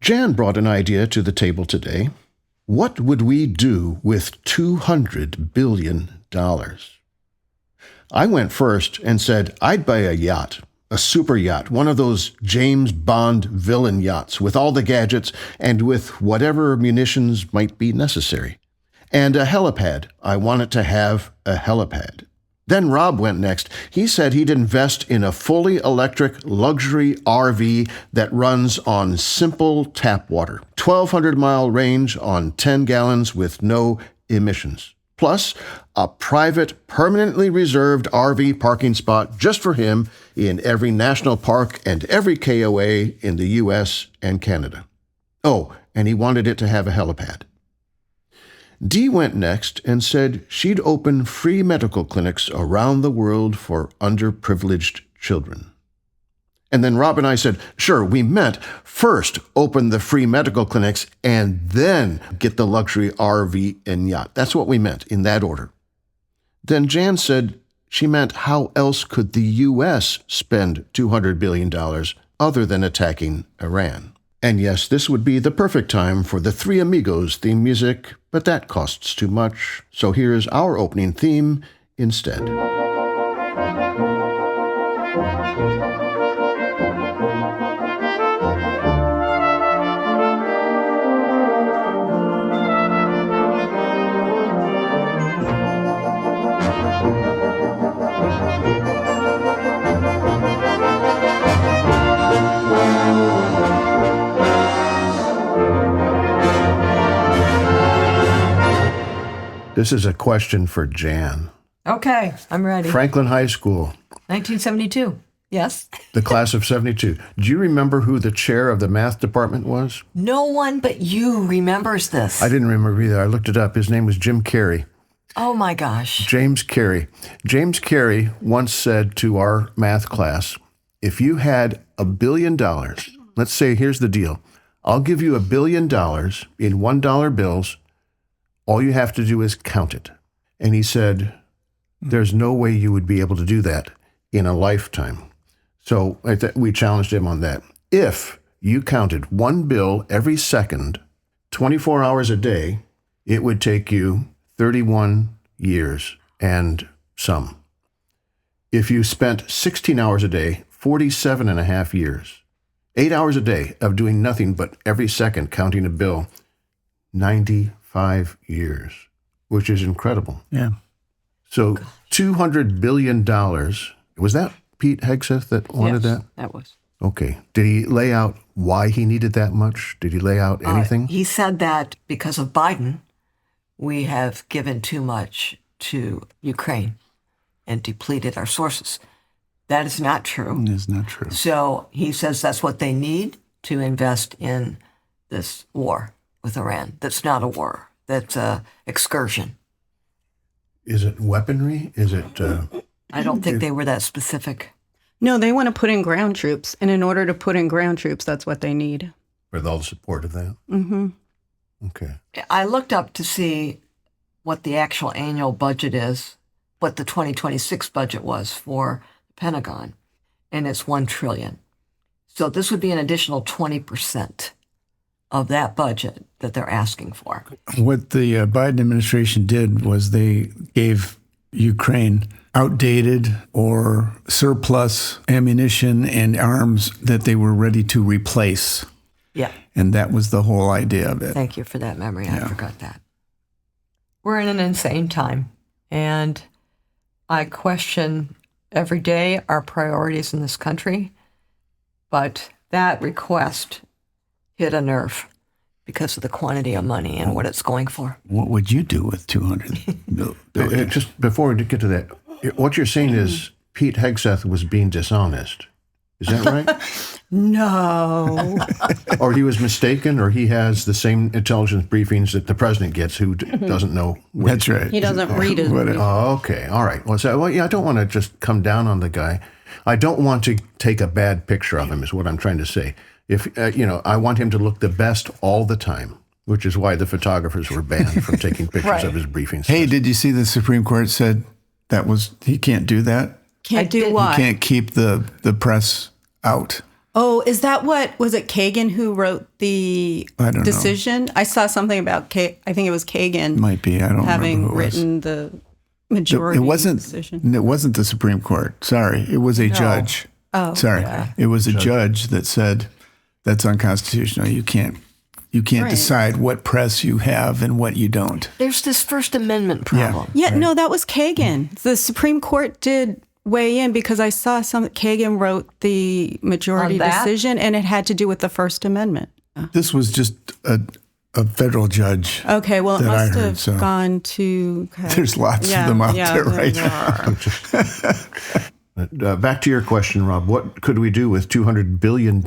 Jan brought an idea to the table today. What would we do with $200 billion? I went first and said I'd buy a yacht, a super yacht, one of those James Bond villain yachts with all the gadgets and with whatever munitions might be necessary. And a helipad. I wanted to have a helipad. Then Rob went next. He said he'd invest in a fully electric luxury RV that runs on simple tap water, 1,200-mile range on 10 gallons with no emissions. Plus, a private, permanently reserved RV parking spot just for him in every national park and every KOA in the U.S. and Canada. Oh, and he wanted it to have a helipad. Dee went next and said she'd open free medical clinics around the world for underprivileged children. And then Rob and I said, sure, we meant first open the free medical clinics and then get the luxury RV and yacht. That's what we meant, in that order. Then Jan said she meant how else could the U.S. spend $200 billion other than attacking Iran. And yes, this would be the perfect time for the Three Amigos theme music, but that costs too much. So here's our opening theme instead. This is a question for Jan. Okay, I'm ready. Franklin High School. 1972. Yes. The class of 72. Do you remember who the chair of the math department was? No one but you remembers this. I didn't remember either. I looked it up. His name was Jim Carey. Oh, my gosh. James Carey. James Carey once said to our math class, if you had $1 billion, let's say here's the deal. I'll give you $1 billion in $1 bills. All you have to do is count it. And he said, there's no way you would be able to do that in a lifetime. So we challenged him on that. If you counted one bill every second, 24 hours a day, it would take you 31 years and some. If you spent 16 hours a day, 47 and a half years, 8 hours a day of doing nothing but every second counting a bill, 95 years, which is incredible. Yeah. So $200 billion, was that Pete Hegseth that wanted that? That was. Okay. Did he lay out why he needed that much? Did he lay out anything? He said that because of Biden, we have given too much to Ukraine and depleted our sources. That is not true. It is not true. So he says that's what they need to invest in this war with Iran. That's not a war. That's a excursion. Is it weaponry? Is it... I don't think they were that specific. No, they want to put in ground troops. And in order to put in ground troops, that's what they need. With all the support of that? Mm-hmm. Okay. I looked up to see what the actual annual budget is, what the 2026 budget was for the Pentagon, and it's $1 trillion. So this would be an additional 20% of that budget that they're asking for. What the Biden administration did was they gave Ukraine outdated or surplus ammunition and arms that they were ready to replace. Yeah. And that was the whole idea of it. Thank you for that memory. I forgot that. We're in an insane time, and I question every day our priorities in this country, but that request hit a nerve because of the quantity of money and what it's going for. What would you do with $200 billion? Just before we get to that, what you're saying is Pete Hegseth was being dishonest. Is that right? No. Or he was mistaken, or he has the same intelligence briefings that the president gets, who doesn't know. That's right. He doesn't read his brief. Oh, okay. All right. Well, I don't want to just come down on the guy. I don't want to take a bad picture of him, is what I'm trying to say. If I want him to look the best all the time, which is why the photographers were banned from taking pictures of his briefings. Hey, did you see the Supreme Court said he can't do that? Can't do what? He can't keep the press out. Oh, is that what, was it Kagan who wrote the I don't know. decision? I saw something about, I think it was Kagan Might be. I don't having remember who it was. written the majority It wasn't. decision. It wasn't the Supreme Court. Sorry, it was a judge. Oh, sorry, it was a judge that said that's unconstitutional. You can't Right. decide what press you have and what you don't. There's this First Amendment problem. Yeah, no, that was Kagan. The Supreme Court did weigh in because I saw Kagan wrote the majority On that? decision, and it had to do with the First Amendment. This was just a federal judge. Okay, well, it that I must heard, have so. gone to. Okay. There's lots of them out there right now. Back to your question, Rob. What could we do with $200 billion?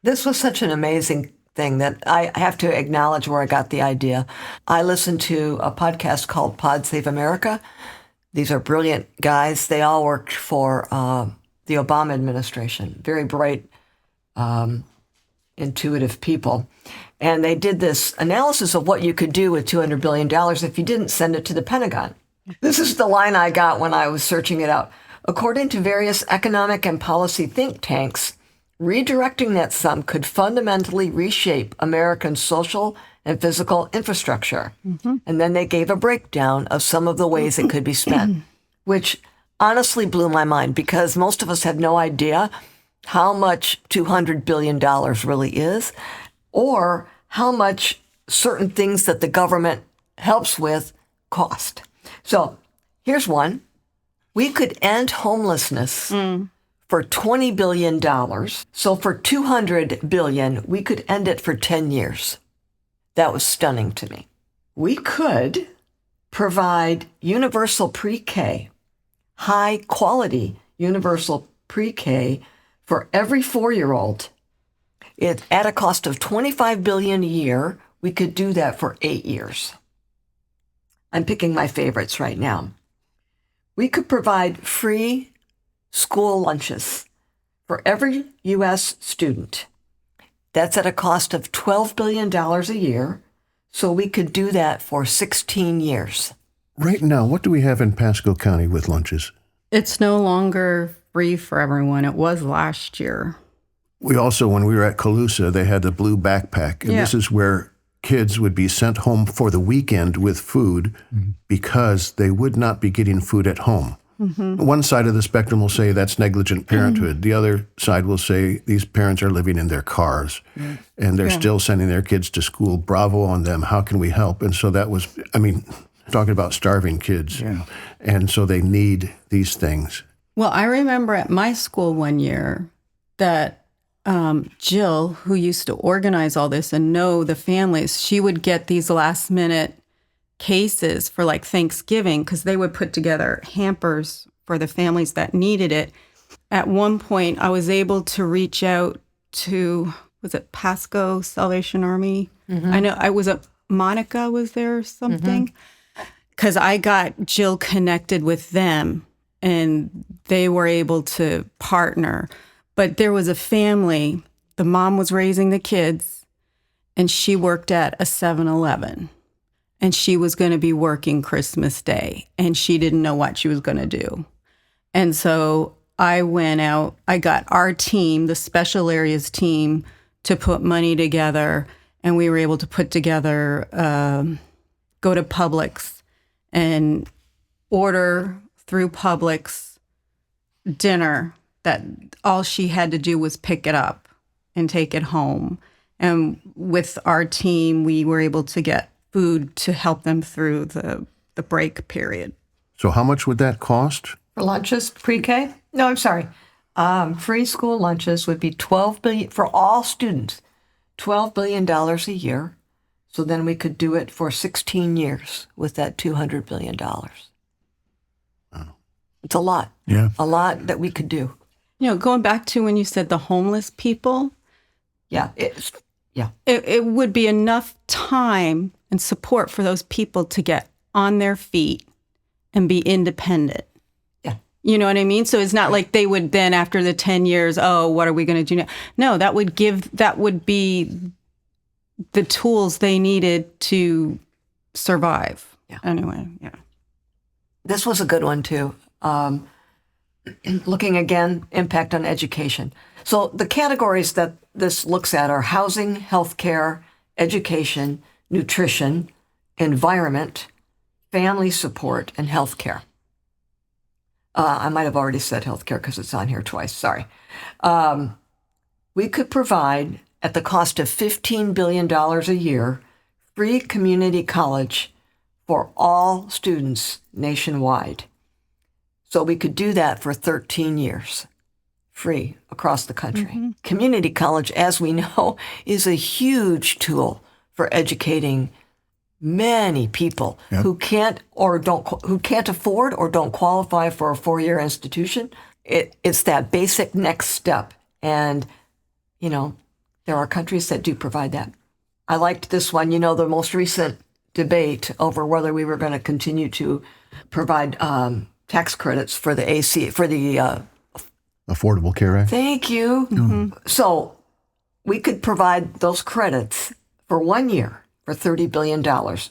This was such an amazing thing that I have to acknowledge where I got the idea. I listened to a podcast called Pod Save America. These are brilliant guys. They all worked for the Obama administration. Very bright, intuitive people. And they did this analysis of what you could do with $200 billion if you didn't send it to the Pentagon. This is the line I got when I was searching it out. According to various economic and policy think tanks, redirecting that sum could fundamentally reshape American social and physical infrastructure. And then they gave a breakdown of some of the ways it could be spent, which honestly blew my mind because most of us have no idea how much $200 billion really is or how much certain things that the government helps with cost. So here's one. We could end homelessness for $20 billion. So for $200 billion, we could end it for 10 years. That was stunning to me. We could provide universal pre-K, high quality universal pre-K for every 4-year-old. At a cost of $25 billion a year, we could do that for 8 years. I'm picking my favorites right now. We could provide free school lunches for every U.S. student. That's at a cost of $12 billion a year, so we could do that for 16 years. Right now, what do we have in Pasco County with lunches? It's no longer free for everyone. It was last year. We also, when we were at Calusa, they had the blue backpack. And this is where kids would be sent home for the weekend with food because they would not be getting food at home. One side of the spectrum will say that's negligent parenthood. The other side will say these parents are living in their cars and they're still sending their kids to school. Bravo on them. How can we help? And so that was, talking about starving kids. And so they need these things. Well, I remember at my school one year that Jill, who used to organize all this and know the families, she would get these last minute cases for like Thanksgiving because they would put together hampers for the families that needed it. At one point, I was able to reach out to, was it Pasco Salvation Army? I know Monica was there or something because I got Jill connected with them and they were able to partner. But there was a family, the mom was raising the kids, and she worked at a 7-Eleven. And she was going to be working Christmas Day, and she didn't know what she was going to do. And so I went out, I got our team, the special areas team, to put money together, and we were able to put together, go to Publix and order through Publix dinner that all she had to do was pick it up and take it home. And with our team, we were able to get food to help them through the break period. So how much would that cost? For lunches, pre-K? No, I'm sorry. Free school lunches would be $12 billion for all students, $12 billion a year. So then we could do it for 16 years with that $200 billion. Wow. It's a lot. Yeah. A lot that we could do. Going back to when you said the homeless people, it would be enough time and support for those people to get on their feet and be independent. Yeah. You know what I mean? So it's not like they would then, after the 10 years, what are we going to do now? No, that would be the tools they needed to survive. Yeah. Anyway, yeah. This was a good one, too. looking again, impact on education. So the categories that this looks at are housing, healthcare, education, nutrition, environment, family support, and healthcare. I might have already said healthcare because it's on here twice. Sorry. We could provide, at the cost of $15 billion a year, free community college for all students nationwide. So we could do that for 13 years, free across the country. Community college, as we know, is a huge tool for educating many people who can't afford or don't qualify for a four-year institution. It's that basic next step. And, there are countries that do provide that. I liked this one, the most recent debate over whether we were going to continue to provide tax credits for the Affordable Care Act. Thank you. So we could provide those credits for 1 year for $30 billion.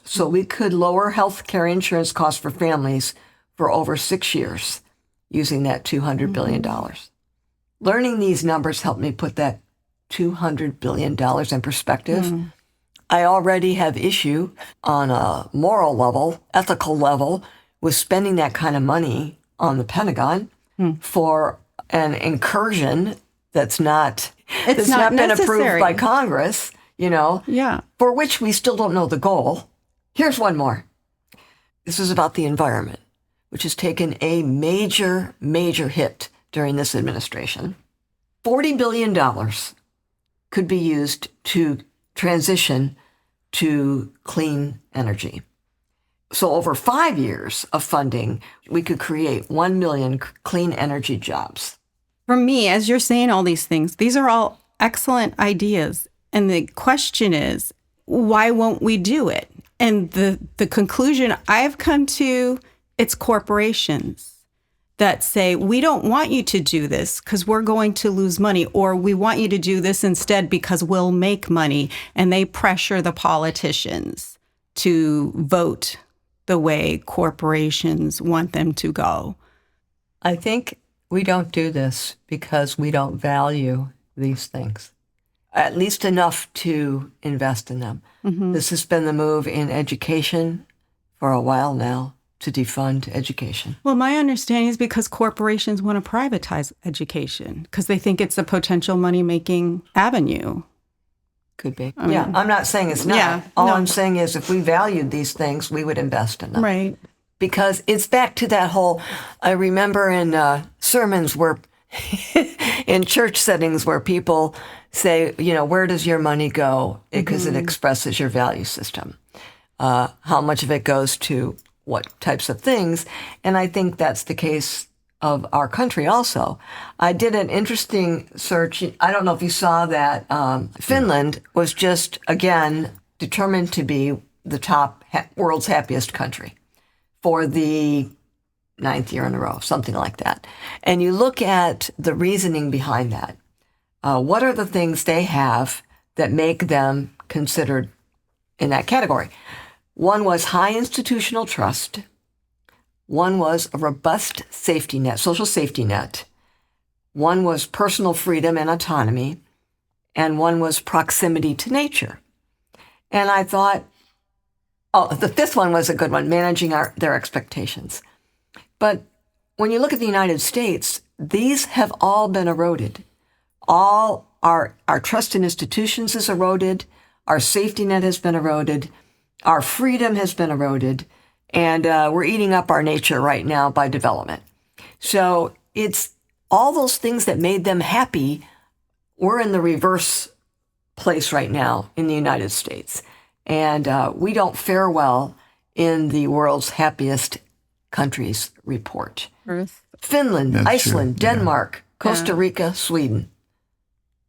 So we could lower health care insurance costs for families for over 6 years using that $200 billion. Learning these numbers helped me put that $200 billion in perspective. I already have issue on a moral level, ethical level, with spending that kind of money on the Pentagon for an incursion that's not been approved by Congress, for which we still don't know the goal. Here's one more. This is about the environment, which has taken a major, major hit during this administration. $40 billion could be used to transition to clean energy. So over 5 years of funding, we could create 1 million clean energy jobs. For me, as you're saying all these things, these are all excellent ideas. And the question is, why won't we do it? And the conclusion I've come to, it's corporations that say, we don't want you to do this because we're going to lose money, or we want you to do this instead because we'll make money. And they pressure the politicians to vote the way corporations want them to go. I think we don't do this because we don't value these things, at least enough to invest in them. This has been the move in education for a while now, to defund education. Well, my understanding is because corporations want to privatize education because they think it's a potential money-making avenue. Could be. I'm not saying it's not. I'm saying is if we valued these things, we would invest in them. Right. Because it's back to that whole, I remember in sermons where, in church settings where people say, where does your money go? Because it expresses your value system. How much of it goes to what types of things. And I think that's the case of our country also. I did an interesting search. I don't know if you saw that. Finland was just, again, determined to be the top world's happiest country for the 9th year in a row, something like that. And you look at the reasoning behind that. What are the things they have that make them considered in that category? One was high institutional trust. One was a robust safety net, social safety net. One was personal freedom and autonomy. And one was proximity to nature. And I thought, the fifth one was a good one, managing their expectations. But when you look at the United States, these have all been eroded. All our trust in institutions is eroded. Our safety net has been eroded. Our freedom has been eroded, and we're eating up our nature right now by development. So it's all those things that made them happy. We're in the reverse place right now in the United States, and we don't fare well in the world's happiest countries report. Finland, That's Iceland, true. Denmark, Costa Rica, Sweden.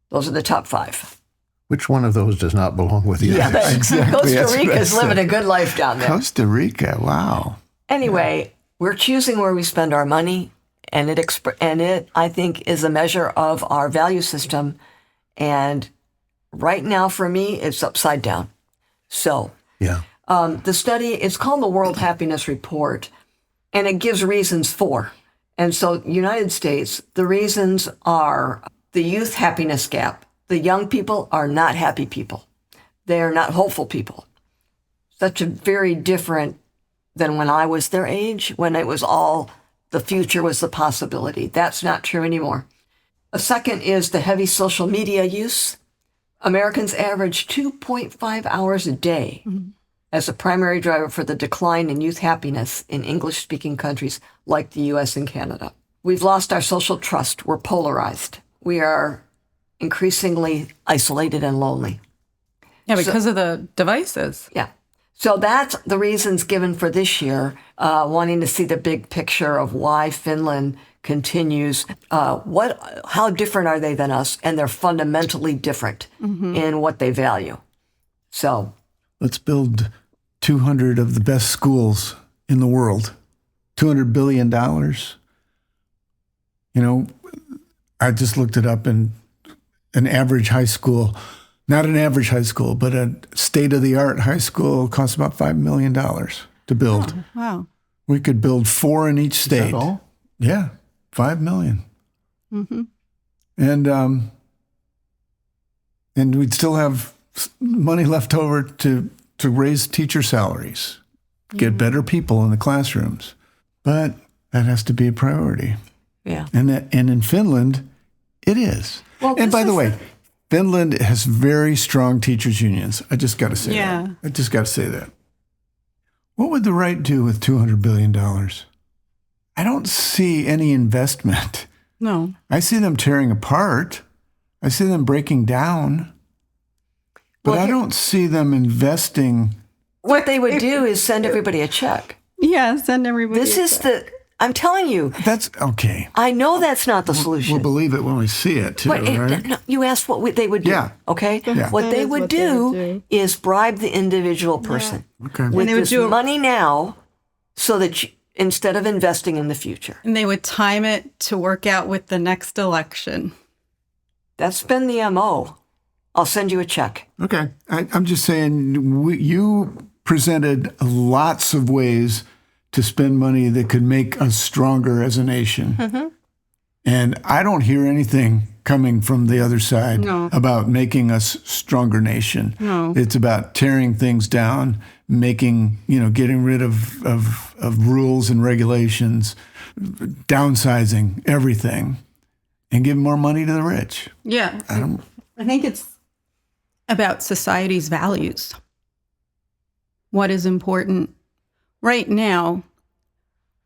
Those are the top 5. Which one of those does not belong with you? Yeah, Exactly. Costa Rica's living a good life down there. Costa Rica, wow. Anyway, we're choosing where we spend our money, and it I think is a measure of our value system. And right now, for me, it's upside down. So, the study, it's called the World Happiness Report, and it gives reasons for. And so United States, the reasons are the youth happiness gap. The young people are not happy people. They are not hopeful people. Such a very different than when I was their age, when it was all the future was the possibility. That's not true anymore. A second is the heavy social media use. Americans average 2.5 hours a day as a primary driver for the decline in youth happiness in English-speaking countries like the U.S. and Canada. We've lost our social trust. We're polarized. We are increasingly isolated and lonely. Yeah, because of the devices. Yeah. So that's the reasons given for this year, wanting to see the big picture of why Finland continues. How different are they than us? And they're fundamentally different in what they value. So let's build 200 of the best schools in the world. $200 billion. You know, I just looked it up, and an average high school, not an average high school, but a state-of-the-art high school costs about $5 million to build. Oh, wow. We could build 4 in each state. Is that all? Yeah, $5 million. And we'd still have money left over to raise teacher salaries, get better people in the classrooms. But that has to be a priority. yeah. And in Finland, it is. Well, And this by the is way, Finland has very strong teachers unions. I just got to say Yeah. that. I just got to say that. What would the right do with $200 billion? I don't see any investment. No. I see them tearing apart. I see them breaking down. But Well, I don't see them investing. What they would do is send everybody a check. Yeah, send everybody. This is I'm telling you, That's okay. I know that's not the solution. We'll believe it when we see it, too, But right? no, you asked what they would do, Yeah. okay? Yeah. What That they is would what they would do do. is bribe the individual person Okay. with they would this do it- money now so that instead of investing in the future. And they would time it to work out with the next election. That's been the MO. I'll send you a check. Okay. I'm just saying, you presented lots of ways to spend money that could make us stronger as a nation. And I don't hear anything coming from the other side No. about making us stronger nation. No. It's about tearing things down, getting rid of rules and regulations, downsizing everything, and giving more money to the rich. Yeah. I think it's about society's values. What is important right now?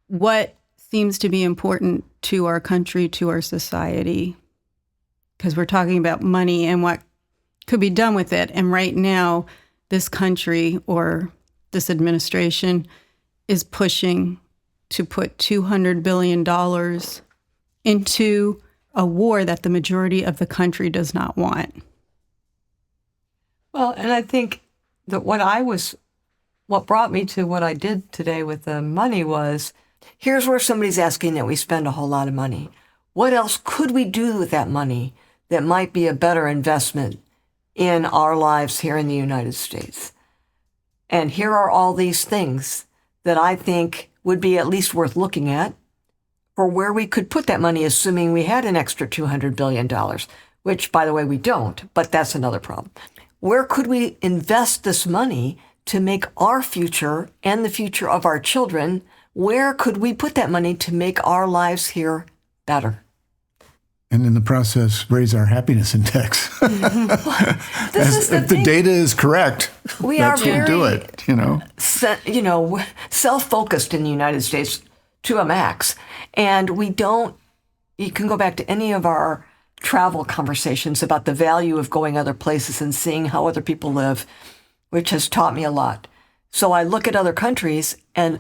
What seems to be important to our country, to our society? Because we're talking about money and what could be done with it. And right now, this country or this administration is pushing to put $200 billion into a war that the majority of the country does not want. Well, and I think that what brought me to what I did today with the money was, here's where somebody's asking that we spend a whole lot of money. What else could we do with that money that might be a better investment in our lives here in the United States? And here are all these things that I think would be at least worth looking at for where we could put that money, assuming we had an extra $200 billion, which, by the way, we don't, but that's another problem. Where could we invest this money to make our future and the future of our children? Where could we put that money to make our lives here better? And in the process, raise our happiness index. If the data is correct, We that's are what do very- it, self-focused in the United States to a max. And you can go back to any of our travel conversations about the value of going other places and seeing how other people live, which has taught me a lot. So I look at other countries and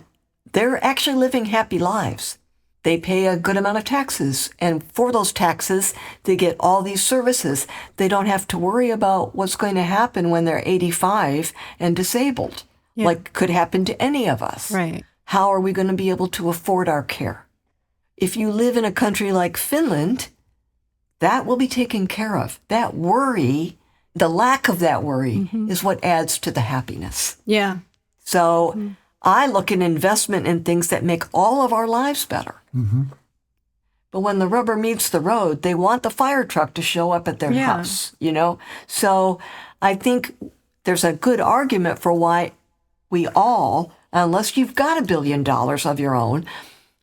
they're actually living happy lives. They pay a good amount of taxes. And for those taxes, they get all these services. They don't have to worry about what's going to happen when they're 85 and disabled, like could happen to any of us. Right. How are we going to be able to afford our care? If you live in a country like Finland, that will be taken care of. That worry, the lack of that worry, is what adds to the happiness. Yeah. So I look at investment in things that make all of our lives better. But when the rubber meets the road, they want the fire truck to show up at their house, So I think there's a good argument for why we all, unless you've got $1 billion of your own,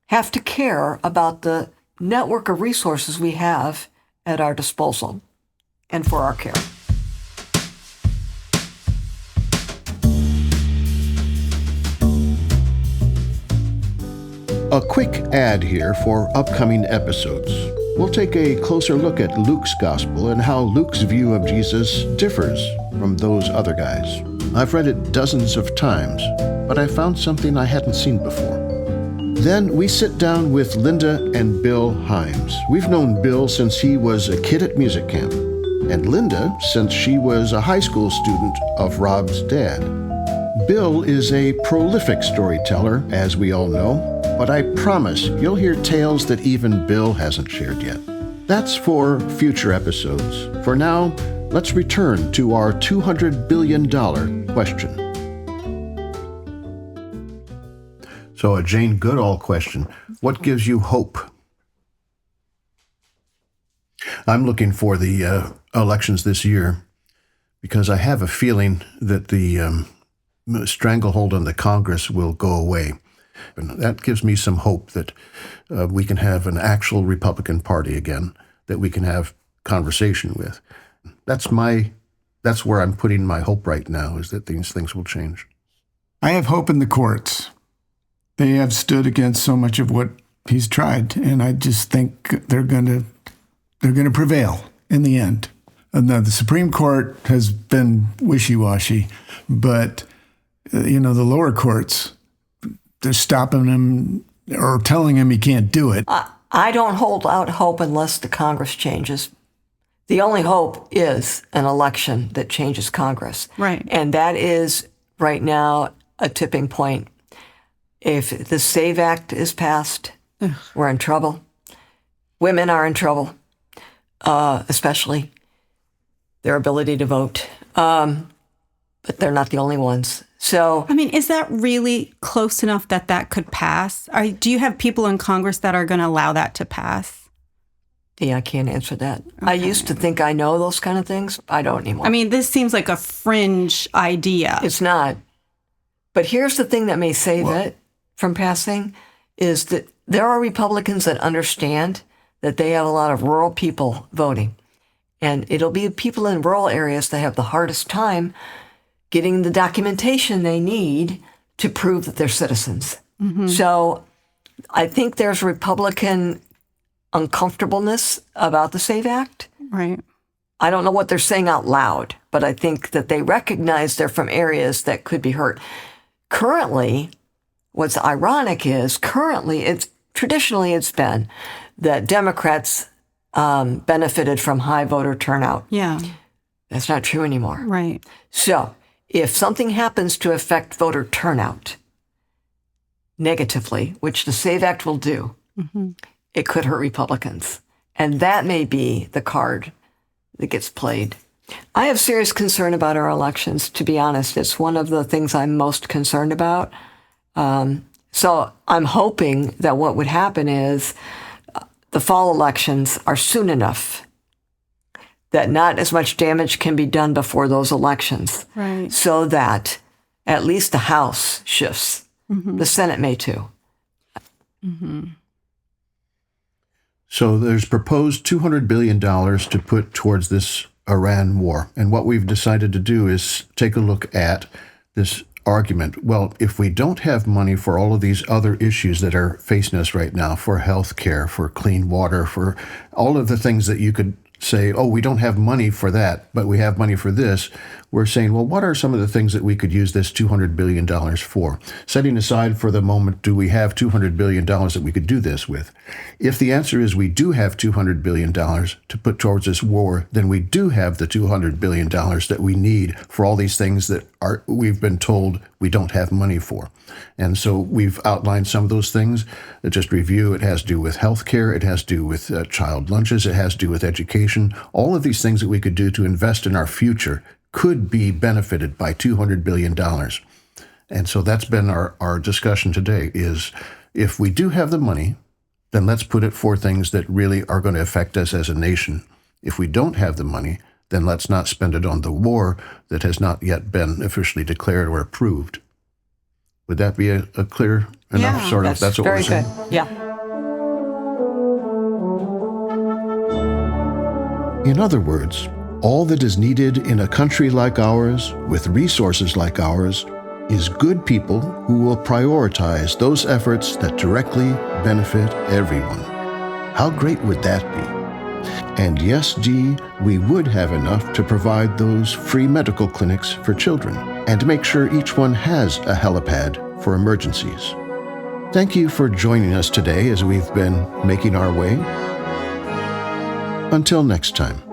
have to care about the network of resources we have at our disposal and for our care. A quick ad here for upcoming episodes. We'll take a closer look at Luke's gospel and how Luke's view of Jesus differs from those other guys. I've read it dozens of times, but I found something I hadn't seen before. Then we sit down with Linda and Bill Himes. We've known Bill since he was a kid at music camp, and Linda since she was a high school student of Rob's dad. Bill is a prolific storyteller, as we all know, but I promise you'll hear tales that even Bill hasn't shared yet. That's for future episodes. For now, let's return to our $200 billion question. So a Jane Goodall question. What gives you hope? I'm looking for the elections this year because I have a feeling that the stranglehold on the Congress will go away. And that gives me some hope that we can have an actual Republican Party again, that we can have conversation with. That's where I'm putting my hope right now, is that these things will change. I have hope in the courts. They have stood against so much of what he's tried, and I just think they're going to prevail in the end. And the Supreme Court has been wishy-washy, but the lower courts, they're stopping him or telling him he can't do it. I don't hold out hope unless the Congress changes. The only hope is an election that changes Congress. Right. And that is right now a tipping point. If the SAVE Act is passed, we're in trouble. Women are in trouble, especially their ability to vote. But they're not the only ones. So, I mean, is that really close enough that could pass? Do you have people in Congress that are going to allow that to pass? Yeah, I can't answer that. Okay. I used to think I know those kind of things. I don't anymore. I mean, this seems like a fringe idea. It's not. But here's the thing that may save it from passing, is that there are Republicans that understand that they have a lot of rural people voting. And it'll be people in rural areas that have the hardest time getting the documentation they need to prove that they're citizens. Mm-hmm. So I think there's Republican uncomfortableness about the SAVE Act. Right. I don't know what they're saying out loud, but I think that they recognize they're from areas that could be hurt. Currently, what's ironic is traditionally it's been that Democrats benefited from high voter turnout. Yeah. That's not true anymore. Right. So if something happens to affect voter turnout negatively, which the SAVE Act will do, mm-hmm. it could hurt Republicans. And that may be the card that gets played. I have serious concern about our elections, to be honest. It's one of the things I'm most concerned about. So I'm hoping that what would happen is the fall elections are soon enough that not as much damage can be done before those elections. Right. So that at least the House shifts. Mm-hmm. The Senate may too. Mm-hmm. So there's proposed $200 billion to put towards this Iran war. And what we've decided to do is take a look at this argument. Well, if we don't have money for all of these other issues that are facing us right now, for health care, for clean water, for all of the things that you could say, oh, we don't have money for that, but we have money for this, we're saying, well, what are some of the things that we could use this $200 billion for? Setting aside for the moment, do we have $200 billion that we could do this with? If the answer is we do have $200 billion to put towards this war, then we do have the $200 billion that we need for all these things that we've been told we don't have money for. And so we've outlined some of those things. Just review, it has to do with healthcare, it has to do with child lunches, it has to do with education. All of these things that we could do to invest in our future could be benefited by $200 billion. And so that's been our discussion today, is if we do have the money, then let's put it for things that really are going to affect us as a nation. If we don't have the money, then let's not spend it on the war that has not yet been officially declared or approved. Would that be a clear enough sort of? That's what we're saying. Very good. Yeah. In other words, all that is needed in a country like ours, with resources like ours, is good people who will prioritize those efforts that directly benefit everyone. How great would that be? And yes, Dee, we would have enough to provide those free medical clinics for children and make sure each one has a helipad for emergencies. Thank you for joining us today as we've been making our way. Until next time.